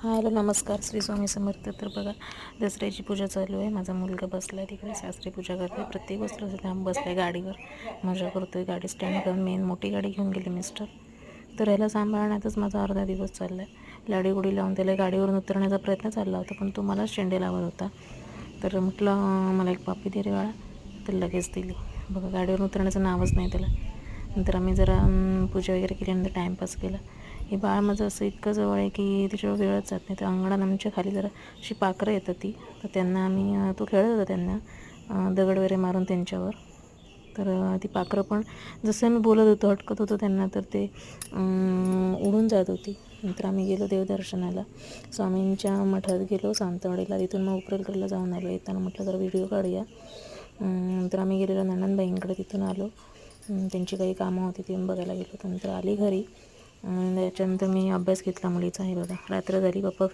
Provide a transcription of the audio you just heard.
Hello नमस्कार, श्री स्वामी समर्थ. तर बघा, दसऱ्याची पूजा चालू आहे. माझा मुलगा बसला आहे तिकडे, सासरी पूजा करते. प्रत्येक वस्त्र लांब बसला आहे गाडीवर, मजा करतो आहे. गाडी स्टँड करून मेन मोठी गाडी घेऊन गेली मिस्टर. तर याला सांभाळण्यातच माझा अर्धा दिवस चालला आहे. लाडीगुडी लावून त्याला गाडीवरून उतरण्याचा प्रयत्न चालला होता, पण तो मलाच शेंडे लावत होता. तर म्हटलं मला एक पापी दे रे बाळा, तर लगेच दिली. बघा, गाडीवरून उतरण्याचं नावच नाही त्याला. नंतर आम्ही जरा पूजा वगैरे केल्यानंतर टाईमपास केला. हे बाळ माझं असं इतकं जवळ आहे की त्याच्यावर वेळच जात नाही. तर अंगणात आमच्या खाली जरा अशी पाखरं येतात ती, तर त्यांना आम्ही तो खेळत होता त्यांना दगड वगैरे मारून त्यांच्यावर. तर ती पाखरं पण जसं मी बोलत होतो, हटकत होतो त्यांना, तर ते उडून जात होती. नंतर आम्ही गेलो देवदर्शनाला, स्वामींच्या मठात गेलो सावंतवाडीला. तिथून मग उपरलकडला जाऊन आलो. येताना म्हटलं जरा व्हिडिओ काढूया. नंतर आम्ही गेलेलो नंदनबाईंकडे. तिथून आलो, त्यांची काही कामं होती ती बघायला गेलो. नंतर आली घरी. त्याच्यानंतर मी अभ्यास घेतला मुलीचा. हे बघा, रात्र झाली, पप्पा